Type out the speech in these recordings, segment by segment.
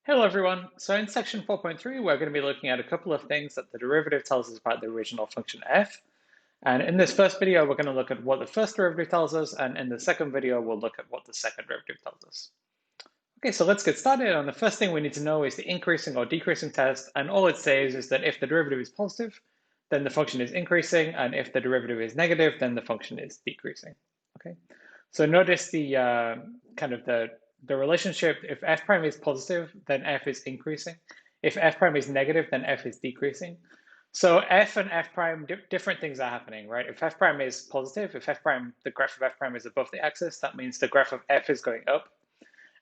Hello everyone. So in section 4.3, we're going to be looking at a couple of things that the derivative tells us about the original function f. And in this first video, we're going to look at what the first derivative tells us, and in the second video, we'll look at what the second derivative tells us. Okay, so let's get started. And the first thing we need to know is the increasing or decreasing test. And all it says is that if the derivative is positive, then the function is increasing, and if the derivative is negative, then the function is decreasing. Okay, so notice the kind of the relationship. If f prime is positive, then f is increasing. If f prime is negative, then f is decreasing. So f and f prime, different things are happening, right? If f prime is positive, if f prime, the graph of f prime is above the axis, that means the graph of f is going up.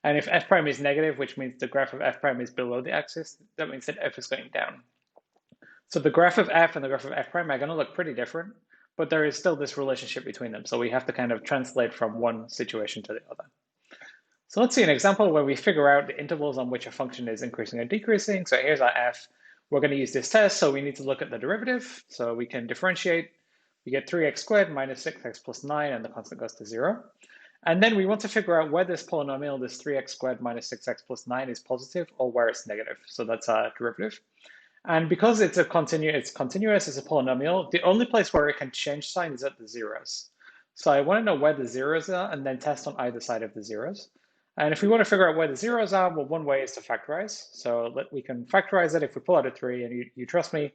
And if f prime is negative, which means the graph of f prime is below the axis, that means that f is going down. So the graph of f and the graph of f prime are going to look pretty different, but there is still this relationship between them. So we have to kind of translate from one situation to the other. So let's see an example where we figure out the intervals on which a function is increasing or decreasing. So here's our f. We're going to use this test, so we need to look at the derivative. So we can differentiate. We get 3x squared minus 6x plus 9, and the constant goes to 0. And then we want to figure out where this polynomial, this 3x squared minus 6x plus 9, is positive or where it's negative. So that's our derivative. And because it's continuous, it's a polynomial, the only place where it can change sign is at the zeros. So I want to know where the zeros are and then test on either side of the zeros. And if we want to figure out where the zeros are, well, one way is to factorize. So we can factorize it if we pull out a 3, and you trust me,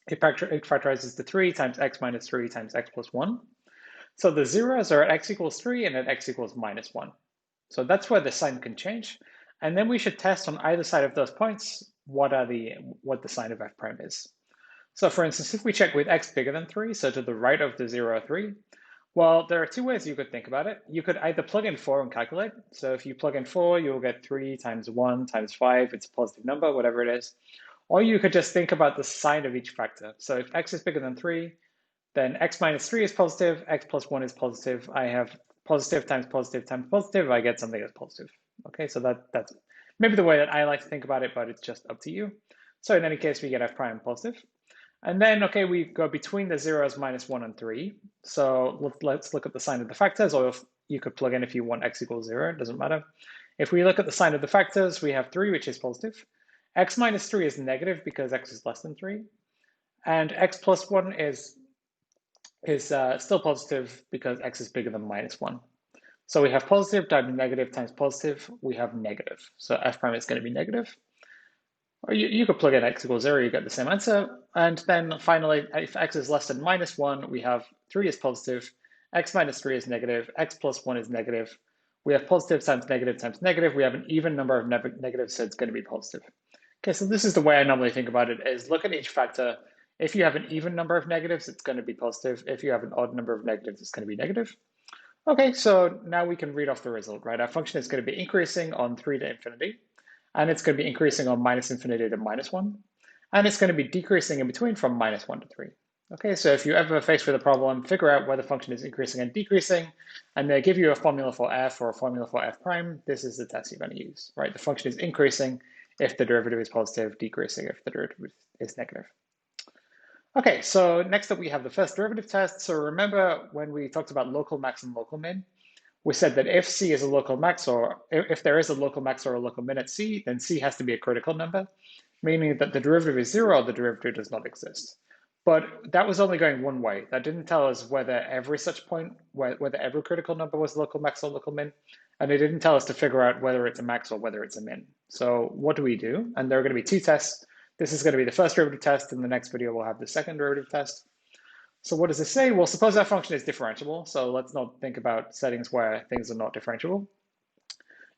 it factorizes the 3 times x minus 3 times x plus 1. So the zeros are at x equals 3 and at x equals minus 1. So that's where the sign can change. And then we should test on either side of those points what the sign of f prime is. So for instance, if we check with x bigger than 3, so to the right of the 0, 3, well, there are two ways you could think about it. You could either plug in 4 and calculate. So if you plug in 4, you'll get 3 times 1 times 5. It's a positive number, whatever it is. Or you could just think about the sign of each factor. So if x is bigger than 3, then x minus 3 is positive, x plus 1 is positive. I have positive times positive times positive. I get something that's positive. Okay, so that's maybe the way that I like to think about it, but it's just up to you. So in any case, we get f prime positive. And then, okay, we go between the zeros minus 1 and 3. So let's look at the sign of the factors, or you could plug in if you want x equals 0, it doesn't matter. If we look at the sign of the factors, we have 3, which is positive. X minus 3 is negative because x is less than 3. And x plus 1 is still positive because x is bigger than minus 1. So we have positive times positive, we have negative. So f prime is going to be negative. Or you could plug in x equals 0, you get the same answer. And then finally, if x is less than minus 1, we have 3 is positive, x minus 3 is negative, x plus 1 is negative. We have positive times negative times negative. We have an even number of negatives, so it's going to be positive. Okay, so this is the way I normally think about it, is look at each factor. If you have an even number of negatives, it's going to be positive. If you have an odd number of negatives, it's going to be negative. Okay, so now we can read off the result, right? Our function is going to be increasing on 3 to infinity, and it's going to be increasing on minus infinity to minus 1, and it's going to be decreasing in between from minus 1 to 3. Okay, so if you ever faced with a problem, figure out where the function is increasing and decreasing, and they give you a formula for f or a formula for f prime. This is the test you're going to use, right? The function is increasing if the derivative is positive, decreasing if the derivative is negative. Okay, so next up we have the first derivative test. So remember when we talked about local max and local min, we said that if C is a local max, or if there is a local max or a local min at C, then C has to be a critical number, meaning that the derivative is 0, the derivative does not exist. But that was only going one way. That didn't tell us whether every such point, whether every critical number was local max or local min, and it didn't tell us to figure out whether it's a max or whether it's a min. So what do we do? And there are going to be two tests. This is going to be the first derivative test. In the next video, we'll have the second derivative test. So what does this say? Well, suppose our function is differentiable. So let's not think about settings where things are not differentiable.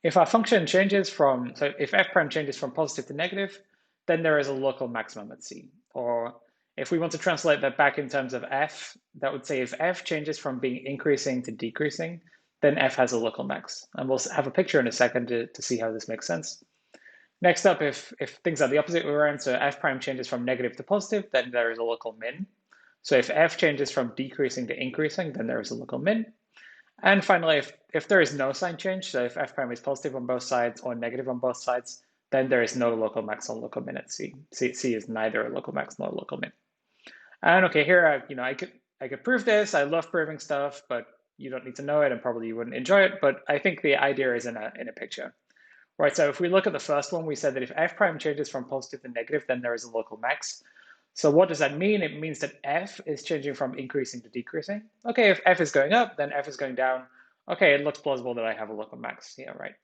If our function changes from, so if f prime changes from positive to negative, then there is a local maximum at C. Or if we want to translate that back in terms of f, that would say if f changes from being increasing to decreasing, then f has a local max. And we'll have a picture in a second to see how this makes sense. Next up, if things are the opposite way around, so f prime changes from negative to positive, then there is a local min. So if f changes from decreasing to increasing, then there is a local min. And finally, if there is no sign change, so if f prime is positive on both sides or negative on both sides, then there is no local max or local min at C. C is neither a local max nor a local min. And okay, here I could prove this. I love proving stuff, but you don't need to know it, and probably you wouldn't enjoy it. But I think the idea is in a picture. right? So if we look at the first one, we said that if f prime changes from positive to negative, then there is a local max. So what does that mean? It means that f is changing from increasing to decreasing. Okay, if f is going up, then f is going down. Okay, it looks plausible that I have a local max here, right?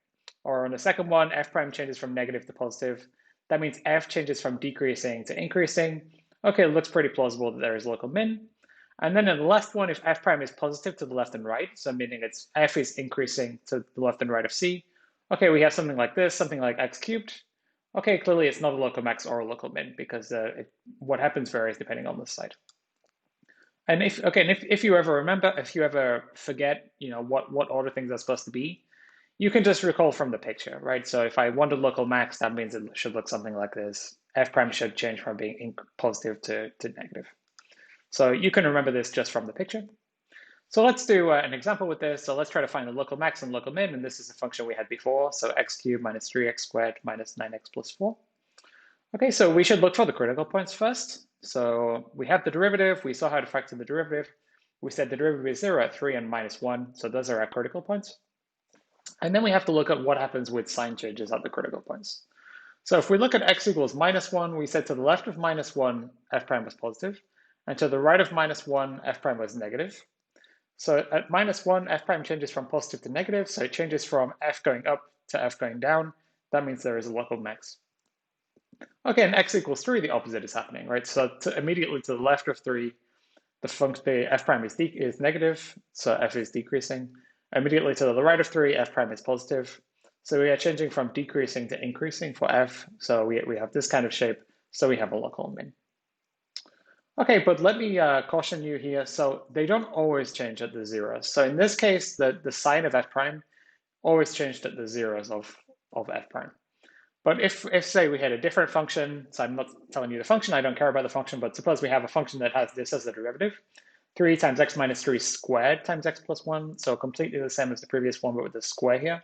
Or on the second one, f prime changes from negative to positive. That means f changes from decreasing to increasing. Okay, it looks pretty plausible that there is local min. And then in the last one, if f prime is positive to the left and right, so meaning it's f is increasing to the left and right of c, okay, we have something like this, something like x cubed. Okay, clearly it's not a local max or a local min because what happens varies depending on the site. And if you ever remember, if you ever forget, what order things are supposed to be, you can just recall from the picture, right? So if I want a local max, that means it should look something like this. F prime should change from being positive to negative. So you can remember this just from the picture. So let's do an example with this. So let's try to find the local max and local min, and this is a function we had before. So x cubed minus 3x squared minus 9x plus 4. Okay, so we should look for the critical points first. So we have the derivative. We saw how to factor the derivative. We said the derivative is 0 at 3 and minus 1. So those are our critical points. And then we have to look at what happens with sign changes at the critical points. So if we look at x equals minus 1, we said to the left of minus 1, f prime was positive, and to the right of minus 1, f prime was negative. So at minus 1, f prime changes from positive to negative, so it changes from f going up to f going down. That means there is a local max. Okay, and x equals 3, the opposite is happening, right? So immediately to the left of 3, the f prime is negative, so f is decreasing. Immediately to the right of 3, f prime is positive. So we are changing from decreasing to increasing for f. So we have this kind of shape, so we have a local min. Okay, but let me caution you here. So they don't always change at the zeros. So in this case, the sign of f prime always changed at the zeros of f prime. But if say we had a different function, so I'm not telling you the function, I don't care about the function, but suppose we have a function that has this as the derivative, 3 times x minus 3 squared times x plus 1, so completely the same as the previous one, but with the square here.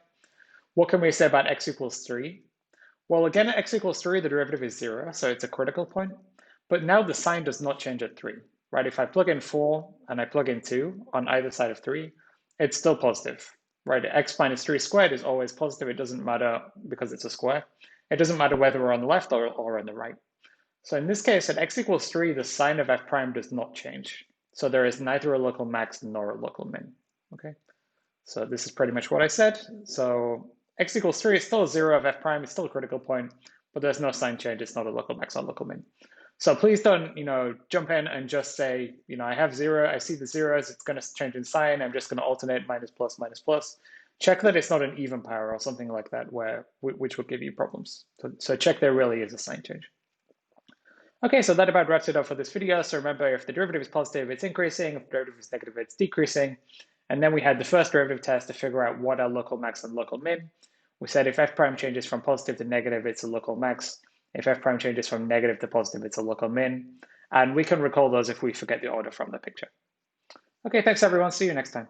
What can we say about x equals 3? Well, again, at x equals 3, the derivative is 0, so it's a critical point. But now the sign does not change at 3, right? If I plug in 4 and I plug in 2 on either side of 3, it's still positive, right? X minus 3 squared is always positive. It doesn't matter because it's a square. It doesn't matter whether we're on the left or on the right. So in this case, at x equals 3, the sign of f prime does not change. So there is neither a local max nor a local min, okay? So this is pretty much what I said. So x equals 3 is still a 0 of f prime. It's still a critical point, but there's no sign change. It's not a local max or local min. So please don't, jump in and just say, I have 0. I see the zeros. It's going to change in sign. I'm just going to alternate minus plus minus plus. Check that it's not an even power or something like that, which would give you problems. So check there really is a sign change. Okay, so that about wraps it up for this video. So remember, if the derivative is positive, it's increasing. If the derivative is negative, it's decreasing. And then we had the first derivative test to figure out what are local max and local min. We said if f prime changes from positive to negative, it's a local max. If f prime changes from negative to positive, it's a local min. And we can recall those if we forget the order from the picture. Okay, thanks everyone. See you next time.